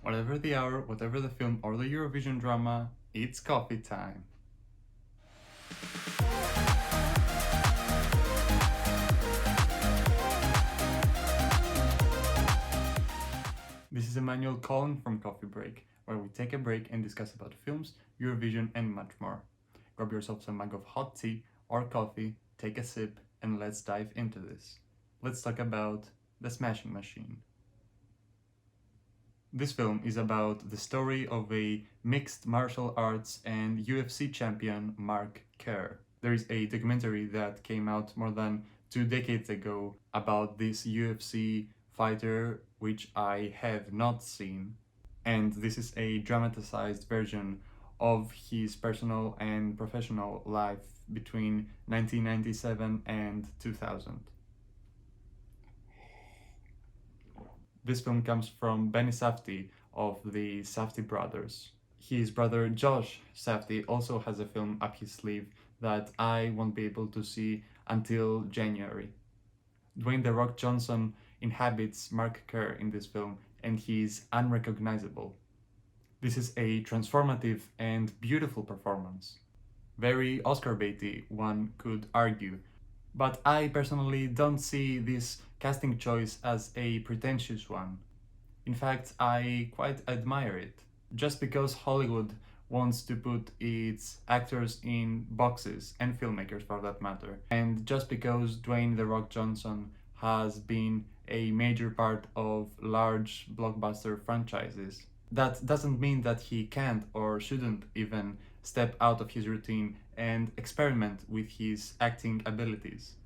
Whatever the hour, whatever the film or the Eurovision drama, it's coffee time. This is Emmanuel calling from Coffee Break, where we take a break and discuss about films, Eurovision and much more. Grab yourself some mug of hot tea or coffee, take a sip, and let's dive into this. Let's talk about The Smashing Machine. This film is about the story of a mixed martial arts and UFC champion, Mark Kerr. There is a documentary that came out more than 2 decades ago about this UFC fighter, which I have not seen. And this is a dramatized version of his personal and professional life between 1997 and 2000. This film comes from Benny Safdie of the Safdie brothers. His brother Josh Safdie also has a film up his sleeve that I won't be able to see until January. Dwayne "The Rock" Johnson inhabits Mark Kerr in this film, and he's unrecognizable. This is a transformative and beautiful performance. Very Oscar baity, one could argue, but I personally don't see this casting choice as a pretentious one. In fact, I quite admire it. Just because Hollywood wants to put its actors in boxes, and filmmakers for that matter, and just because Dwayne "The Rock" Johnson has been a major part of large blockbuster franchises, that doesn't mean that he can't or shouldn't even step out of his routine and experiment with his acting abilities.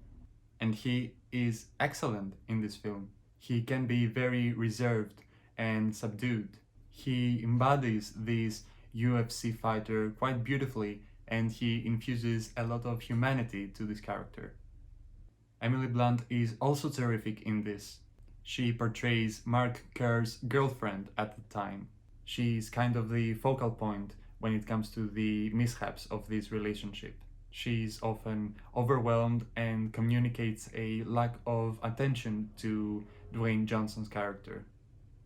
And he is excellent in this film. He can be very reserved and subdued. He embodies this UFC fighter quite beautifully, and he infuses a lot of humanity to this character. Emily Blunt is also terrific in this. She portrays Mark Kerr's girlfriend at the time. She's kind of the focal point when it comes to the mishaps of this relationship. She's often overwhelmed and communicates a lack of attention to Dwayne Johnson's character.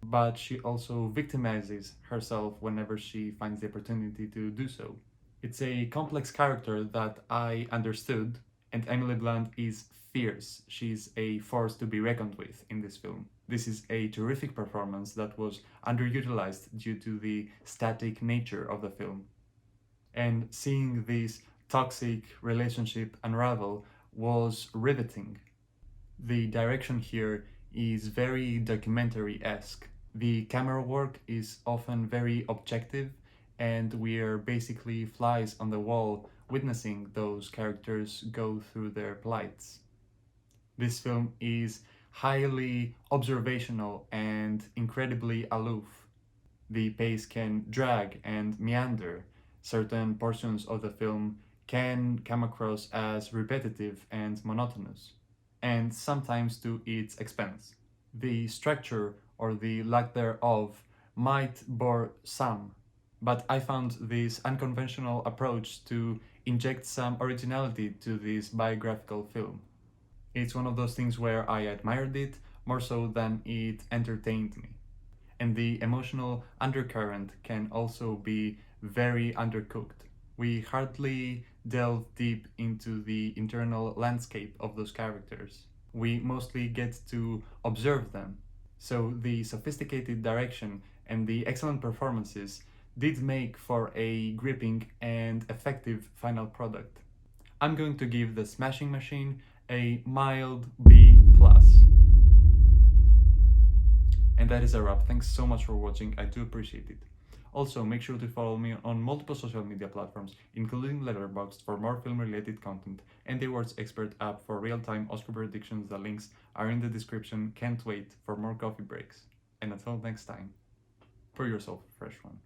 But she also victimizes herself whenever she finds the opportunity to do so. It's a complex character that I understood, and Emily Blunt is fierce. She's a force to be reckoned with in this film. This is a terrific performance that was underutilized due to the static nature of the film. And seeing this toxic relationship unravel was riveting. The direction here is very documentary-esque. The camera work is often very objective, and we're basically flies on the wall witnessing those characters go through their plights. This film is highly observational and incredibly aloof. The pace can drag and meander. Certain portions of the film can come across as repetitive and monotonous, and sometimes to its expense. The structure or the lack thereof might bore some, but I found this unconventional approach to inject some originality to this biographical film. It's one of those things where I admired it more so than it entertained me. And the emotional undercurrent can also be very undercooked. We hardly delve deep into the internal landscape of those characters. We mostly get to observe them. So the sophisticated direction and the excellent performances did make for a gripping and effective final product. I'm going to give The Smashing Machine a mild B+. And that is a wrap. Thanks so much for watching, I do appreciate it. Also, make sure to follow me on multiple social media platforms, including Letterboxd for more film-related content, and the Awards Expert app for real-time Oscar predictions. The links are in the description. Can't wait for more coffee breaks. And until next time, pour yourself a fresh one.